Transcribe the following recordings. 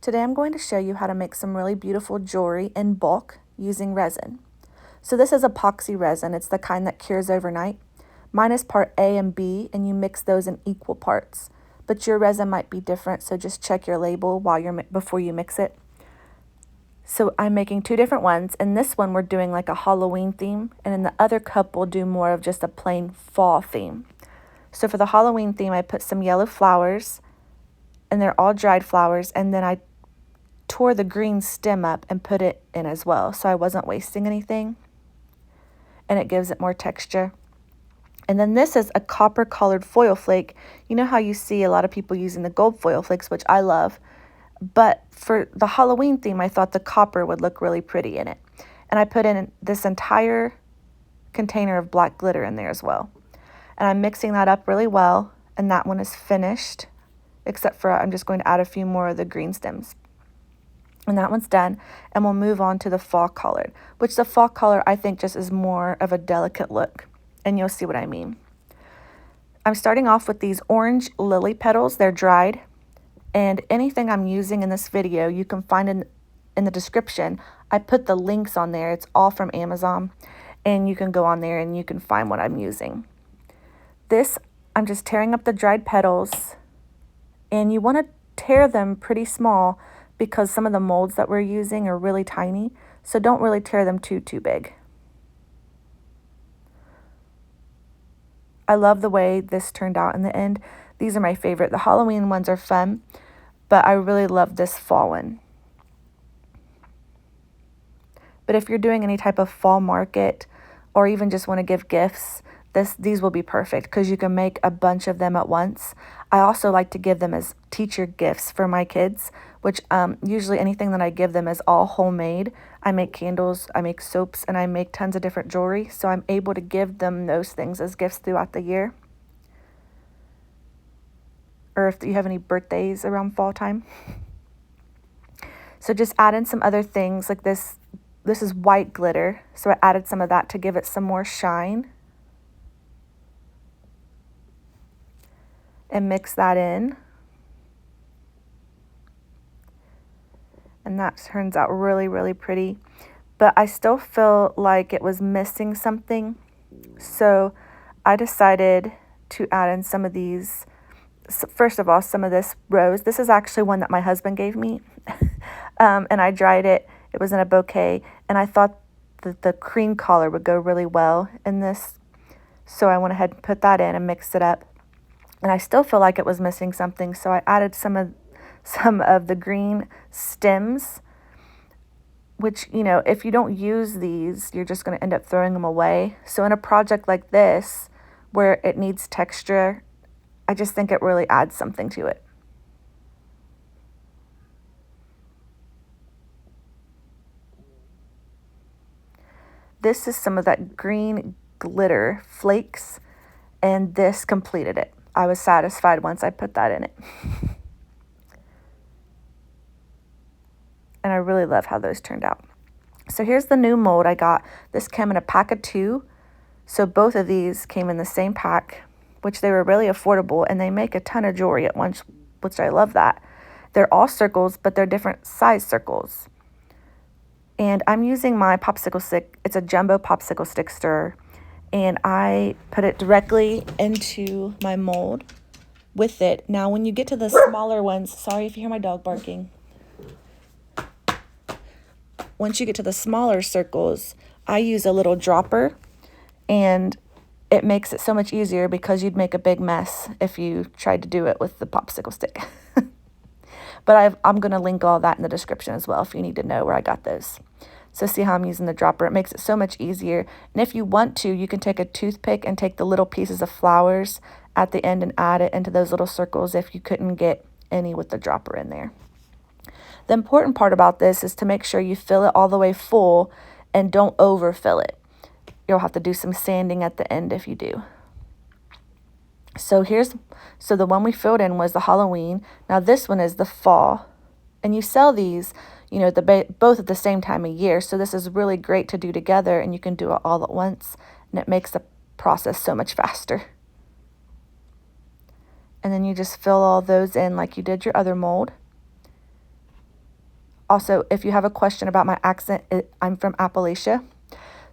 Today I'm going to show you how to make some really beautiful jewelry in bulk using resin. So this is epoxy resin. It's the kind that cures overnight. Mine is part A and B, and you mix those in equal parts. But your resin might be different, so just check your label before you mix it. So I'm making two different ones. In this one, we're doing like a Halloween theme, and in the other cup, we'll do more of just a plain fall theme. So for the Halloween theme, I put some yellow flowers, and they're all dried flowers, and then I tore the green stem up and put it in as well, so I wasn't wasting anything, and it gives it more texture. And then this is a copper colored foil flake. You know how you see a lot of people using the gold foil flakes, which I love, but for the Halloween theme, I thought the copper would look really pretty in it. And I put in this entire container of black glitter in there as well. And I'm mixing that up really well, and that one is finished, except for I'm just going to add a few more of the green stems. And that one's done, and we'll move on to the fall colored, which the fall color I think just is more of a delicate look, and you'll see what I mean. I'm starting off with these orange lily petals. They're dried, and anything I'm using in this video you can find in the description. I put the links on there. It's all from Amazon, and you can go on there and you can find what I'm using. This, I'm just tearing up the dried petals, and you want to tear them pretty small because some of the molds that we're using are really tiny, so don't really tear them too big. I love the way this turned out in the end. These are my favorite. The Halloween ones are fun, but I really love this fall one. But if you're doing any type of fall market or even just want to give gifts, these will be perfect because you can make a bunch of them at once. I also like to give them as teacher gifts for my kids, which usually anything that I give them is all homemade. I make candles, I make soaps, and I make tons of different jewelry, so I'm able to give them those things as gifts throughout the year. Or if you have any birthdays around fall time. So just add in some other things like this. This is white glitter, so I added some of that to give it some more shine. And mix that in. And that turns out really, really pretty. But I still feel like it was missing something. So I decided to add in some of these. First of all, some of this rose. This is actually one that my husband gave me. And I dried it. It was in a bouquet. And I thought that the cream color would go really well in this. So I went ahead and put that in and mixed it up. And I still feel like it was missing something, so I added some of the green stems, which, you know, if you don't use these, you're just going to end up throwing them away. So in a project like this, where it needs texture, I just think it really adds something to it. This is some of that green glitter flakes, and this completed it. I was satisfied once I put that in it. And I really love how those turned out. So here's the new mold I got. This came in a pack of 2. So both of these came in the same pack, which they were really affordable, and they make a ton of jewelry at once, which I love that. They're all circles, but they're different size circles. And I'm using my popsicle stick. It's a jumbo popsicle stick stirrer. And I put it directly into my mold with it. Now, when you get to the smaller ones, sorry if you hear my dog barking. Once you get to the smaller circles, I use a little dropper, and it makes it so much easier because you'd make a big mess if you tried to do it with the popsicle stick. But I'm going to link all that in the description as well if you need to know where I got those. So see how I'm using the dropper? It makes it so much easier. And if you want to, you can take a toothpick and take the little pieces of flowers at the end and add it into those little circles if you couldn't get any with the dropper in there. The important part about this is to make sure you fill it all the way full and don't overfill it. You'll have to do some sanding at the end if you do. So the one we filled in was the Halloween. Now this one is the fall. And you sell these, you know, both at the same time of year. So this is really great to do together, and you can do it all at once, and it makes the process so much faster. And then you just fill all those in like you did your other mold. Also, if you have a question about my accent, I'm from Appalachia.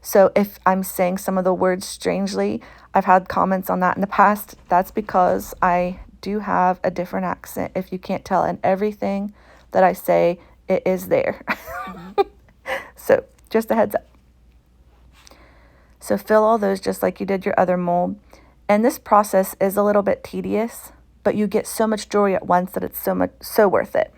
So if I'm saying some of the words strangely, I've had comments on that in the past. That's because I do have a different accent, if you can't tell. And everything that I say, it is there. So just a heads up. So fill all those just like you did your other mold. And this process is a little bit tedious, but you get so much jewelry at once that it's so worth it.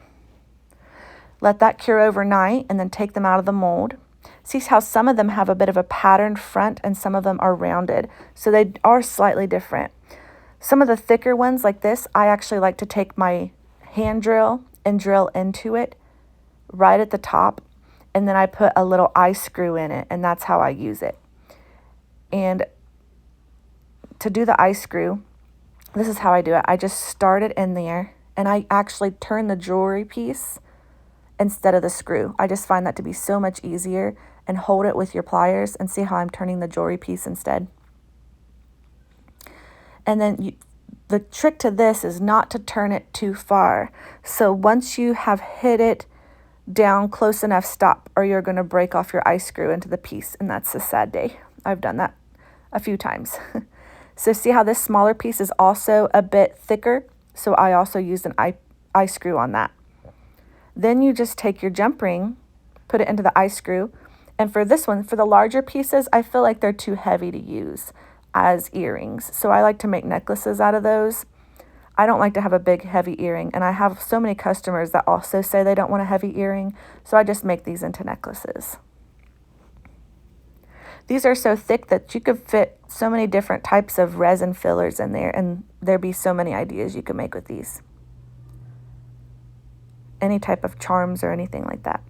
Let that cure overnight and then take them out of the mold. See how some of them have a bit of a patterned front and some of them are rounded. So they are slightly different. Some of the thicker ones like this, I actually like to take my hand drill and drill into it right at the top. And then I put a little eye screw in it, and that's how I use it. And to do the eye screw, this is how I do it. I just start it in there, and I actually turn the jewelry piece instead of the screw. I just find that to be so much easier, and hold it with your pliers and see how I'm turning the jewelry piece instead. And then the trick to this is not to turn it too far. So once you have hit it down close enough, stop, or you're going to break off your eye screw into the piece, and that's a sad day. I've done that a few times. So see how this smaller piece is also a bit thicker? So I also used an eye screw on that. Then you just take your jump ring, put it into the eye screw, and for this one, for the larger pieces, I feel like they're too heavy to use as earrings. So I like to make necklaces out of those. I don't like to have a big heavy earring, and I have so many customers that also say they don't want a heavy earring, so I just make these into necklaces. These are so thick that you could fit so many different types of resin fillers in there, and there'd be so many ideas you could make with these. Any type of charms or anything like that.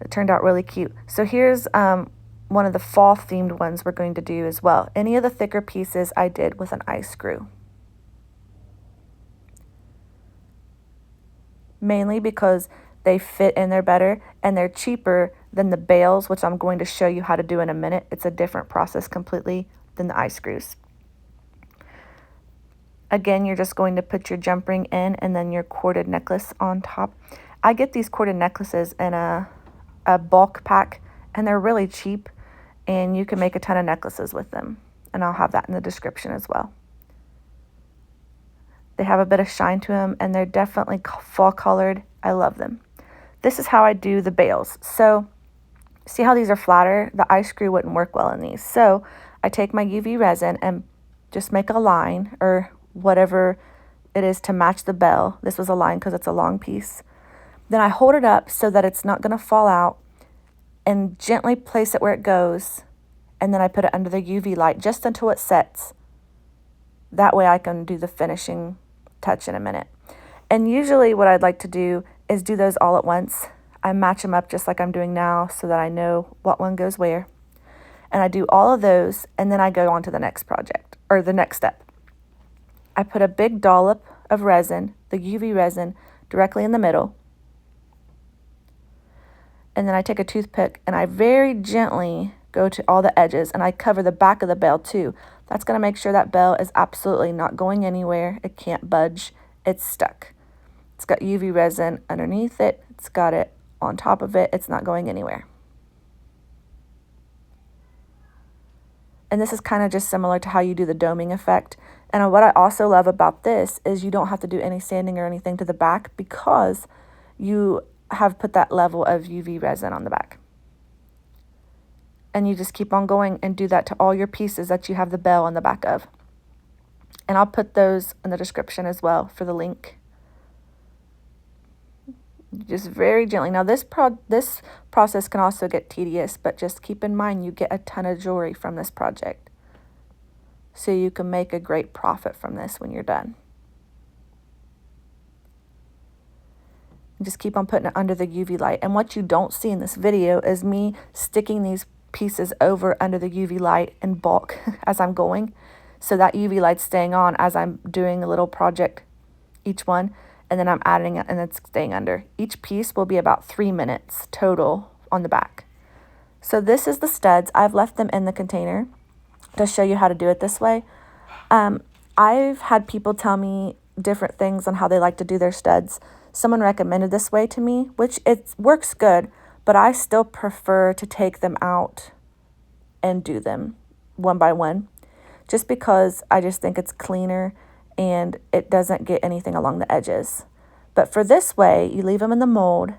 It turned out really cute. So here's one of the fall themed ones we're going to do as well. Any of the thicker pieces I did with an eye screw. Mainly because they fit in there better and they're cheaper than the bails, which I'm going to show you how to do in a minute. It's a different process completely than the eye screws. Again, you're just going to put your jump ring in and then your corded necklace on top. I get these corded necklaces in a bulk pack, and they're really cheap, and you can make a ton of necklaces with them. And I'll have that in the description as well. They have a bit of shine to them, and they're definitely fall colored. I love them. This is how I do the bails. So see how these are flatter? The eye screw wouldn't work well in these. So I take my UV resin and just make a line or whatever it is to match the bell. This was a line because it's a long piece. Then I hold it up so that it's not going to fall out and gently place it where it goes. And then I put it under the UV light just until it sets. That way I can do the finishing touch in a minute. And usually what I'd like to do is do those all at once. I match them up just like I'm doing now so that I know what one goes where. And I do all of those, and then I go on to the next project or the next step. I put a big dollop of resin, the UV resin, directly in the middle. And then I take a toothpick and I very gently go to all the edges, and I cover the back of the bell too. That's going to make sure that bell is absolutely not going anywhere. It can't budge. It's stuck. It's got UV resin underneath it. It's got it on top of it. It's not going anywhere. And this is kind of just similar to how you do the doming effect. And what I also love about this is you don't have to do any sanding or anything to the back because you have put that level of UV resin on the back. And you just keep on going and do that to all your pieces that you have the bell on the back of. And I'll put those in the description as well for the link. Just very gently. Now this process can also get tedious, but just keep in mind you get a ton of jewelry from this project. So you can make a great profit from this when you're done. And just keep on putting it under the UV light. And what you don't see in this video is me sticking these pieces over under the UV light in bulk as I'm going. So that UV light's staying on as I'm doing a little project, each one. And then I'm adding it and it's staying under. Each piece will be about 3 minutes total on the back. So this is the studs. I've left them in the container to show you how to do it this way. I've had people tell me different things on how they like to do their studs. Someone recommended this way to me, which it works good, but I still prefer to take them out and do them one by one, just because I just think it's cleaner and it doesn't get anything along the edges. But for this way, you leave them in the mold,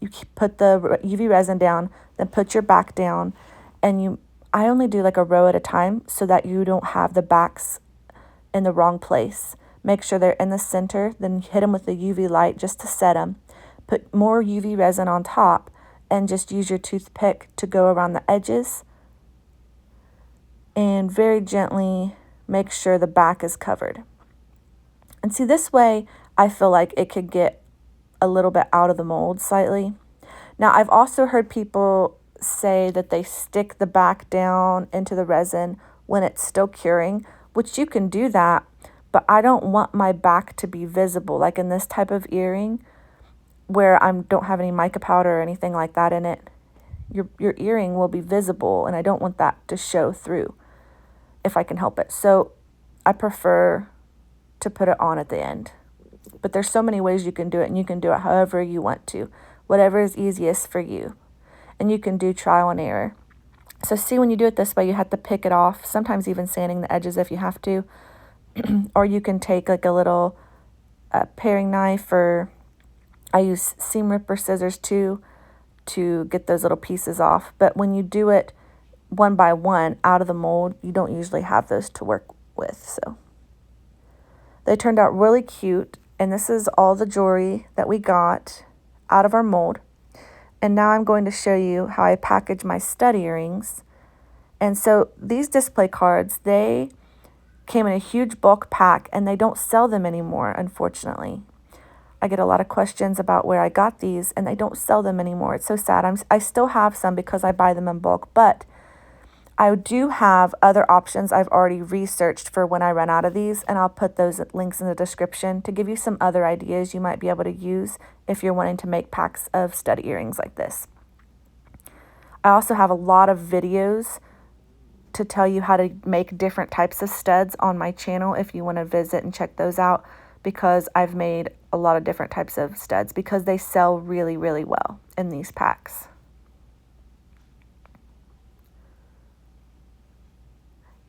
you put the UV resin down, then put your back down, and I only do like a row at a time so that you don't have the backs in the wrong place. Make sure they're in the center, then hit them with the UV light just to set them. Put more UV resin on top and just use your toothpick to go around the edges and very gently make sure the back is covered. And see, this way I feel like it could get a little bit out of the mold slightly. Now, I've also heard people say that they stick the back down into the resin when it's still curing, which you can do that, but I don't want my back to be visible, like in this type of earring where I don't have any mica powder or anything like that in it. Your earring will be visible, and I don't want that to show through if I can help it. So I prefer to put it on at the end. But there's so many ways you can do it, and you can do it however you want to, whatever is easiest for you. And you can do trial and error. So see, when you do it this way, you have to pick it off, sometimes even sanding the edges if you have to. Or you can take like a little paring knife, or I use seam ripper scissors too to get those little pieces off. But when you do it one by one out of the mold, you don't usually have those to work with. So they turned out really cute. And this is all the jewelry that we got out of our mold. And now I'm going to show you how I package my stud earrings. And so these display cards, they came in a huge bulk pack, and they don't sell them anymore, unfortunately. I get a lot of questions about where I got these, and they don't sell them anymore. It's so sad. I still have some because I buy them in bulk, but I do have other options I've already researched for when I run out of these, and I'll put those links in the description to give you some other ideas you might be able to use if you're wanting to make packs of stud earrings like this. I also have a lot of videos to tell you how to make different types of studs on my channel if you want to visit and check those out, because I've made a lot of different types of studs because they sell really, really well in these packs.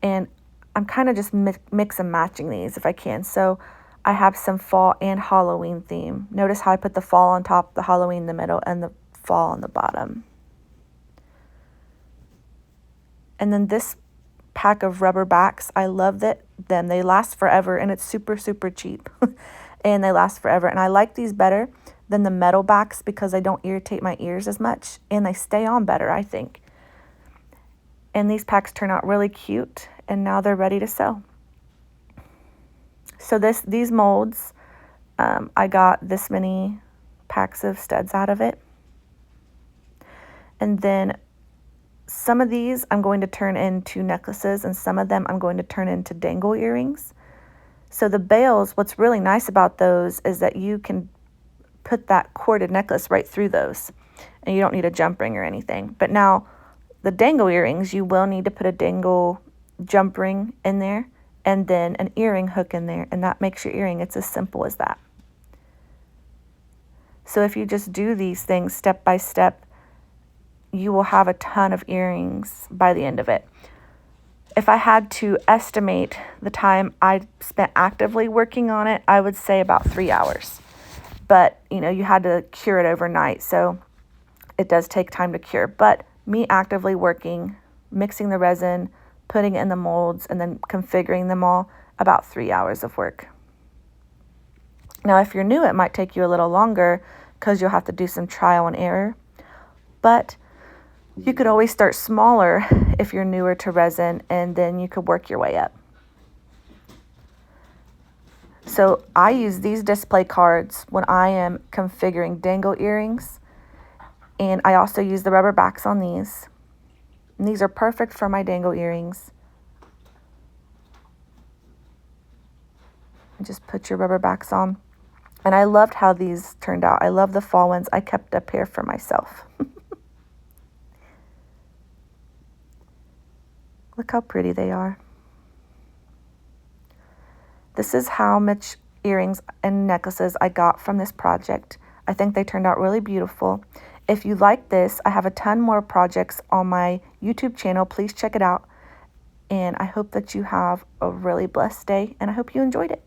And I'm kind of just mix and matching these if I can. So I have some fall and Halloween theme. Notice how I put the fall on top, the Halloween in the middle, and the fall on the bottom. And then this pack of rubber backs, I love them. They last forever, and it's super, super cheap. And they last forever. And I like these better than the metal backs because they don't irritate my ears as much, and they stay on better, I think. And these packs turn out really cute, and now they're ready to sell. So these molds, I got this many packs of studs out of it. And then some of these I'm going to turn into necklaces, and some of them I'm going to turn into dangle earrings. So the bails, what's really nice about those is that you can put that corded necklace right through those, and you don't need a jump ring or anything. But now the dangle earrings, you will need to put a dangle jump ring in there and then an earring hook in there, and that makes your earring. It's as simple as that. So if you just do these things step by step, you will have a ton of earrings by the end of it. If I had to estimate the time I spent actively working on it, I would say about 3 hours. But, you had to cure it overnight, so it does take time to cure. But me actively working, mixing the resin, putting it in the molds, and then configuring them all, about 3 hours of work. Now, if you're new, it might take you a little longer because you'll have to do some trial and error. But you could always start smaller if you're newer to resin, and then you could work your way up. So I use these display cards when I am configuring dangle earrings, and I also use the rubber backs on these. And these are perfect for my dangle earrings. And just put your rubber backs on. And I loved how these turned out. I love the fall ones. I kept a pair for myself. Look how pretty they are. This is how much earrings and necklaces I got from this project. I think they turned out really beautiful. If you like this, I have a ton more projects on my YouTube channel. Please check it out. And I hope that you have a really blessed day, and I hope you enjoyed it.